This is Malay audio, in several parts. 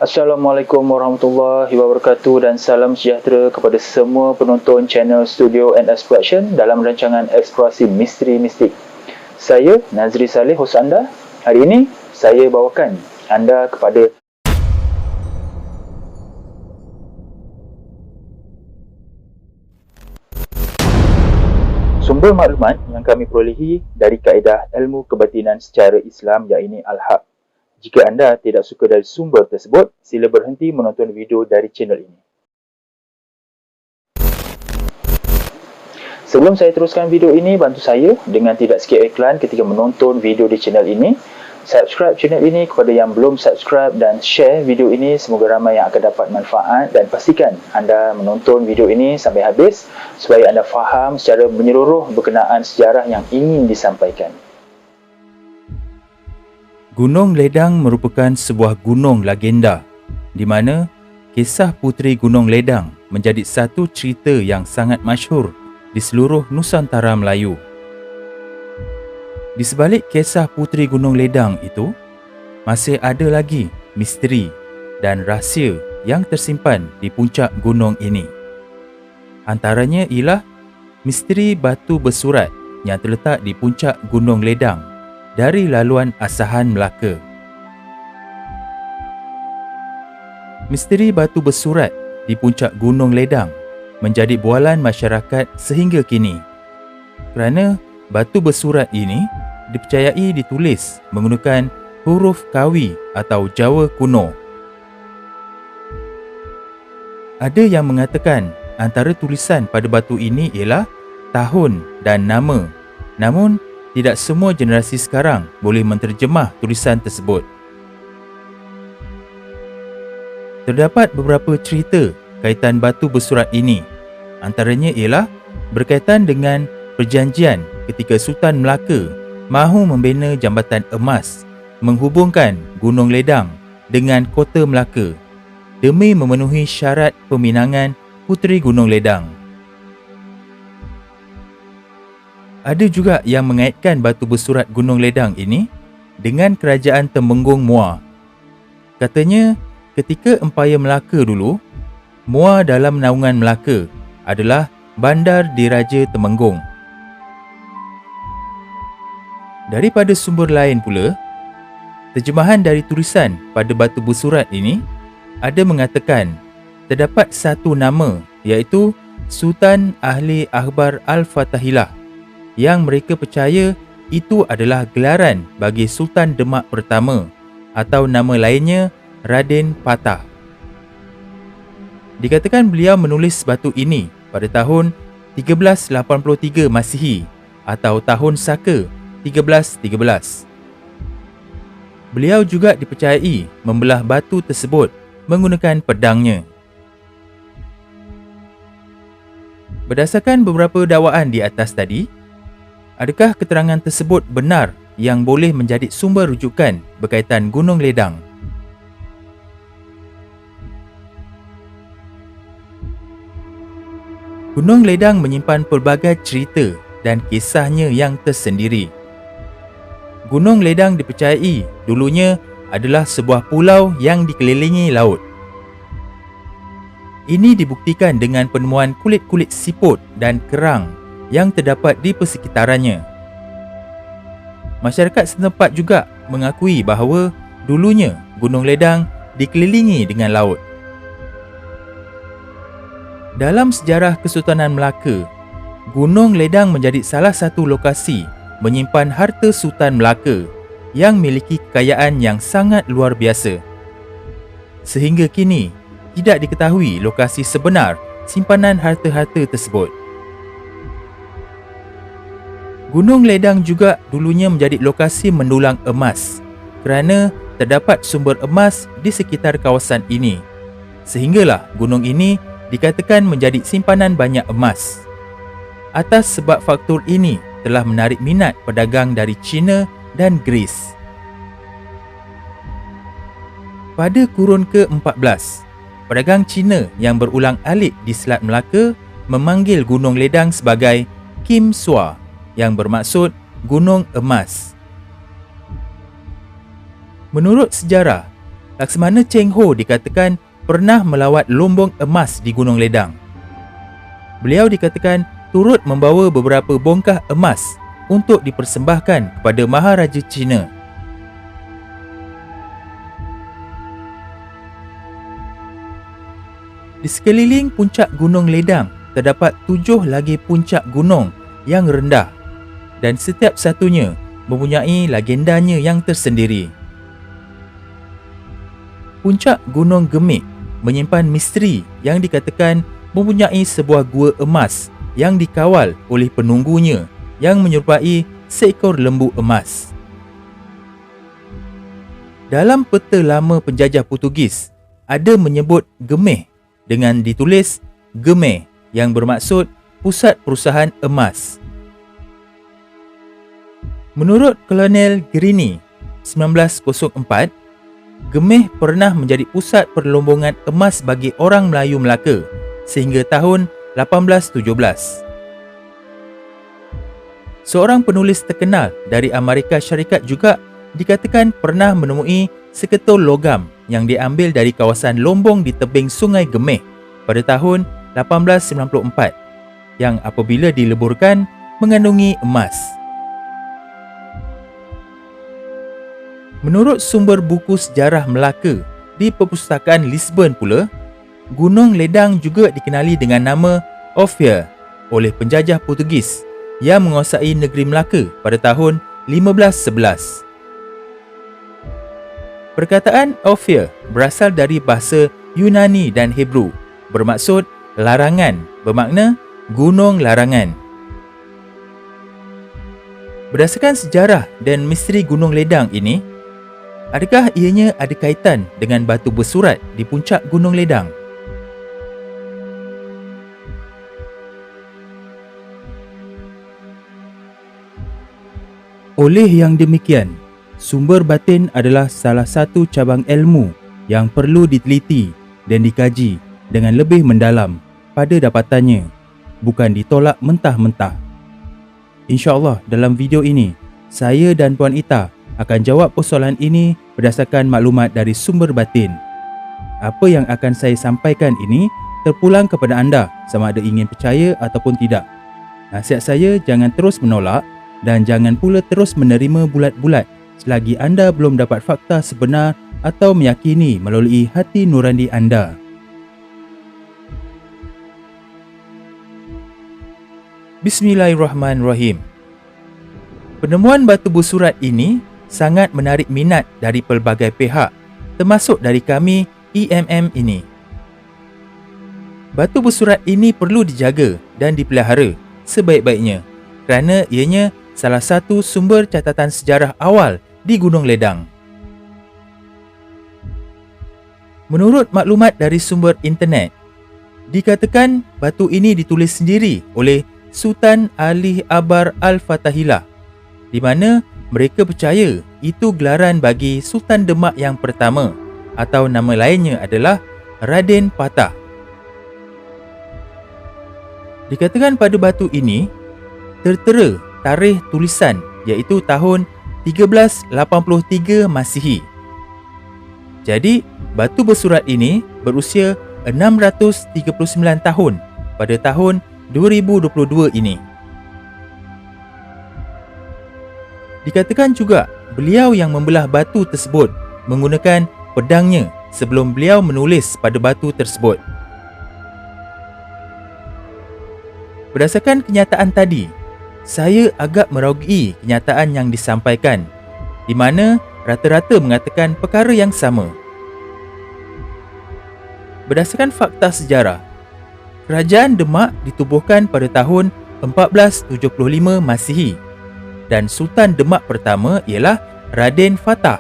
Assalamualaikum warahmatullahi wabarakatuh dan salam sejahtera kepada semua penonton channel Studio and Exploration dalam rancangan eksplorasi misteri mistik. Saya Nazri Saleh, hos anda. Hari ini saya bawakan anda kepada sumber maklumat yang kami perolehi dari kaedah ilmu kebatinan secara Islam, iaitu Al-Haq. Jika anda tidak suka dari sumber tersebut, sila berhenti menonton video dari channel ini. Sebelum saya teruskan video ini, bantu saya dengan tidak skip iklan ketika menonton video di channel ini. Subscribe channel ini kepada yang belum subscribe dan share video ini, semoga ramai yang akan dapat manfaat, dan pastikan anda menonton video ini sampai habis supaya anda faham secara menyeluruh berkenaan sejarah yang ingin disampaikan. Gunung Ledang merupakan sebuah gunung legenda di mana kisah Puteri Gunung Ledang menjadi satu cerita yang sangat masyhur di seluruh Nusantara Melayu. Di sebalik kisah Puteri Gunung Ledang itu, masih ada lagi misteri dan rahsia yang tersimpan di puncak gunung ini. Antaranya ialah misteri batu bersurat yang terletak di puncak Gunung Ledang dari laluan Asahan Melaka. Misteri batu bersurat di puncak Gunung Ledang menjadi bualan masyarakat sehingga kini, kerana batu bersurat ini dipercayai ditulis menggunakan huruf Kawi atau Jawa kuno. Ada yang mengatakan antara tulisan pada batu ini ialah tahun dan nama, namun tidak semua generasi sekarang boleh menterjemah tulisan tersebut. Terdapat beberapa cerita kaitan batu bersurat ini. Antaranya ialah berkaitan dengan perjanjian ketika Sultan Melaka mahu membina jambatan emas menghubungkan Gunung Ledang dengan kota Melaka demi memenuhi syarat peminangan Puteri Gunung Ledang. Ada juga yang mengaitkan batu bersurat Gunung Ledang ini dengan kerajaan Temenggung Muar. Katanya, ketika Empayar Melaka dulu, Muar dalam naungan Melaka adalah bandar diraja Temenggung. Daripada sumber lain pula, terjemahan dari tulisan pada batu bersurat ini ada mengatakan terdapat satu nama, iaitu Sultan Ahli Akhbar Al-Fatahillah, yang mereka percaya itu adalah gelaran bagi Sultan Demak pertama atau nama lainnya Raden Patah. Dikatakan beliau menulis batu ini pada tahun 1383 Masihi atau tahun Saka 1313. Beliau juga dipercayai membelah batu tersebut menggunakan pedangnya. Berdasarkan beberapa dakwaan di atas tadi, adakah keterangan tersebut benar yang boleh menjadi sumber rujukan berkaitan Gunung Ledang? Gunung Ledang menyimpan pelbagai cerita dan kisahnya yang tersendiri. Gunung Ledang dipercayai dulunya adalah sebuah pulau yang dikelilingi laut. Ini dibuktikan dengan penemuan kulit-kulit siput dan kerang yang terdapat di persekitarannya. Masyarakat setempat juga mengakui bahawa dulunya Gunung Ledang dikelilingi dengan laut. Dalam sejarah Kesultanan Melaka, Gunung Ledang menjadi salah satu lokasi menyimpan harta Sultan Melaka yang memiliki kekayaan yang sangat luar biasa. Sehingga kini, tidak diketahui lokasi sebenar simpanan harta-harta tersebut. Gunung Ledang juga dulunya menjadi lokasi mendulang emas kerana terdapat sumber emas di sekitar kawasan ini. Sehinggalah gunung ini dikatakan menjadi simpanan banyak emas. Atas sebab faktor ini telah menarik minat pedagang dari China dan Greece. Pada kurun ke-14, pedagang Cina yang berulang-alik di Selat Melaka memanggil Gunung Ledang sebagai Kim Sua, yang bermaksud Gunung Emas. Menurut sejarah, Laksamana Cheng Ho dikatakan pernah melawat lombong emas di Gunung Ledang. Beliau dikatakan turut membawa beberapa bongkah emas untuk dipersembahkan kepada Maharaja China. Di sekeliling puncak Gunung Ledang terdapat 7 lagi puncak gunung yang rendah dan setiap satunya mempunyai legendanya yang tersendiri. Puncak Gunung Gemik menyimpan misteri yang dikatakan mempunyai sebuah gua emas yang dikawal oleh penunggunya yang menyerupai seekor lembu emas. Dalam peta lama penjajah Portugis ada menyebut Gemeh dengan ditulis Gemeh yang bermaksud pusat perusahaan emas. Menurut Kolonel Greene 1904, Gemeh pernah menjadi pusat perlombongan emas bagi orang Melayu Melaka sehingga tahun 1817. Seorang penulis terkenal dari Amerika Syarikat juga dikatakan pernah menemui seketul logam yang diambil dari kawasan Lombong di tebing Sungai Gemeh pada tahun 1894 yang apabila dileburkan mengandungi emas. Menurut sumber buku sejarah Melaka di Perpustakaan Lisbon pula, Gunung Ledang juga dikenali dengan nama Ophir oleh penjajah Portugis yang menguasai negeri Melaka pada tahun 1511. Perkataan Ophir berasal dari bahasa Yunani dan Hebrew, bermaksud larangan, bermakna gunung larangan. Berdasarkan sejarah dan misteri Gunung Ledang ini, adakah ianya ada kaitan dengan batu bersurat di puncak Gunung Ledang? Oleh yang demikian, sumber batin adalah salah satu cabang ilmu yang perlu diteliti dan dikaji dengan lebih mendalam pada dapatannya, bukan ditolak mentah-mentah. InsyaAllah dalam video ini, saya dan Puan Ita akan jawab persoalan ini berdasarkan maklumat dari sumber batin. Apa yang akan saya sampaikan ini terpulang kepada anda sama ada ingin percaya ataupun tidak. Nasihat saya jangan terus menolak dan jangan pula terus menerima bulat-bulat selagi anda belum dapat fakta sebenar atau meyakini melalui hati nurani anda. Bismillahirrahmanirrahim. Penemuan batu bersurat ini sangat menarik minat dari pelbagai pihak, termasuk dari kami EMM ini. Batu bersurat ini perlu dijaga dan dipelihara sebaik-baiknya kerana ianya salah satu sumber catatan sejarah awal di Gunung Ledang. Menurut maklumat dari sumber internet, dikatakan batu ini ditulis sendiri oleh Sultan Ali Akbar Al-Fatihillah, di mana mereka percaya itu gelaran bagi Sultan Demak yang pertama atau nama lainnya adalah Raden Fatah. Dikatakan pada batu ini tertera tarikh tulisan iaitu tahun 1383 Masihi. Jadi, batu bersurat ini berusia 639 tahun pada tahun 2022 ini. Dikatakan juga beliau yang membelah batu tersebut menggunakan pedangnya sebelum beliau menulis pada batu tersebut. Berdasarkan kenyataan tadi, saya agak meragukan kenyataan yang disampaikan, di mana rata-rata mengatakan perkara yang sama. Berdasarkan fakta sejarah, Kerajaan Demak ditubuhkan pada tahun 1475 Masihi dan Sultan Demak pertama ialah Raden Fatah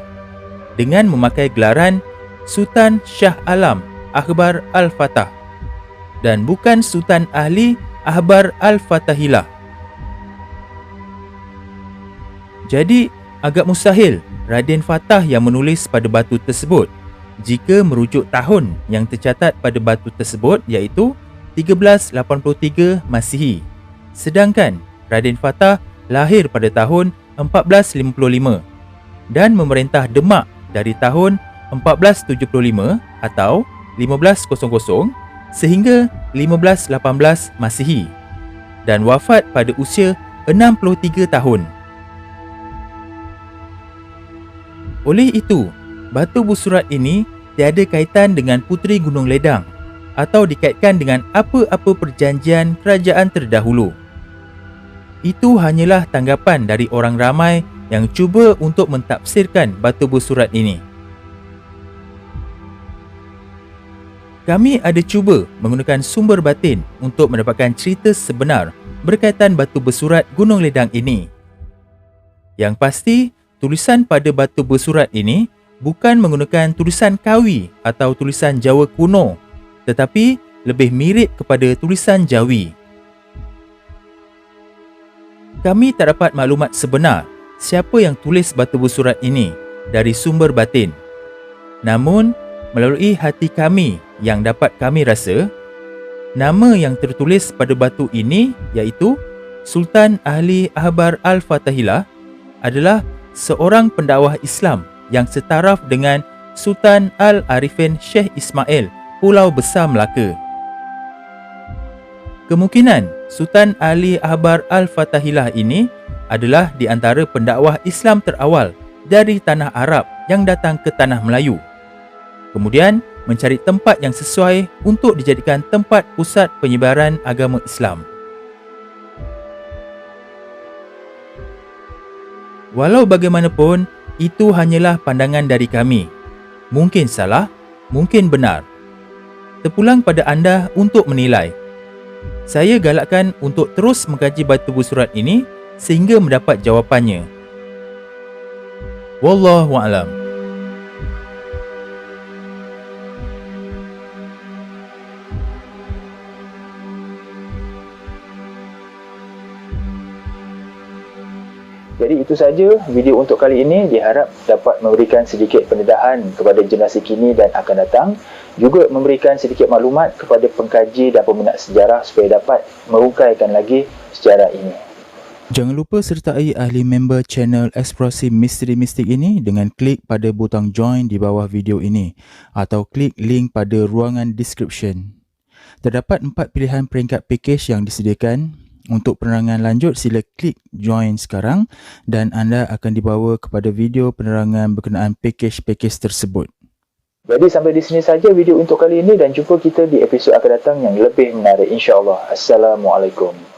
dengan memakai gelaran Sultan Shah Alam Akbar Al-Fatah dan bukan Sultan Ali Akbar Al-Fatihillah. Jadi, agak mustahil Raden Fatah yang menulis pada batu tersebut jika merujuk tahun yang tercatat pada batu tersebut iaitu 1383 Masihi. Sedangkan Raden Fatah lahir pada tahun 1455 dan memerintah Demak dari tahun 1475 atau 1500 sehingga 1518 Masihi dan wafat pada usia 63 tahun. Oleh itu, batu bersurat ini tiada kaitan dengan Puteri Gunung Ledang atau dikaitkan dengan apa-apa perjanjian kerajaan terdahulu. Itu hanyalah tanggapan dari orang ramai yang cuba untuk mentafsirkan batu bersurat ini. Kami ada cuba menggunakan sumber batin untuk mendapatkan cerita sebenar berkaitan batu bersurat Gunung Ledang ini. Yang pasti, tulisan pada batu bersurat ini bukan menggunakan tulisan Kawi atau tulisan Jawa kuno, tetapi lebih mirip kepada tulisan Jawi. Kami tak dapat maklumat sebenar siapa yang tulis batu bersurat ini dari sumber batin. Namun, melalui hati kami yang dapat kami rasa, nama yang tertulis pada batu ini iaitu Sultan Ahli Ahbar Al-Fatahillah adalah seorang pendakwah Islam yang setaraf dengan Sultan Al-Arifin Syekh Ismail, Pulau Besar Melaka. Kemungkinan Sultan Ali Ahbar Al-Fatahillah ini adalah di antara pendakwah Islam terawal dari tanah Arab yang datang ke tanah Melayu. Kemudian mencari tempat yang sesuai untuk dijadikan tempat pusat penyebaran agama Islam. Walau bagaimanapun, itu hanyalah pandangan dari kami. Mungkin salah, mungkin benar. Terpulang pada anda untuk menilai. Saya galakkan untuk terus mengkaji batu bersurat ini sehingga mendapat jawapannya. Wallahu a'lam. Jadi itu saja video untuk kali ini, diharap dapat memberikan sedikit pendedahan kepada generasi kini dan akan datang, juga memberikan sedikit maklumat kepada pengkaji dan peminat sejarah supaya dapat merungkaikan lagi sejarah ini. Jangan lupa sertai ahli member channel Eksplorasi Misteri Mistik ini dengan klik pada butang join di bawah video ini atau klik link pada ruangan description. Terdapat 4 pilihan peringkat package yang disediakan. Untuk penerangan lanjut, sila klik join sekarang dan anda akan dibawa kepada video penerangan berkenaan package-package tersebut. Jadi sampai di sini saja video untuk kali ini dan jumpa kita di episod akan datang yang lebih menarik insya-Allah. Assalamualaikum.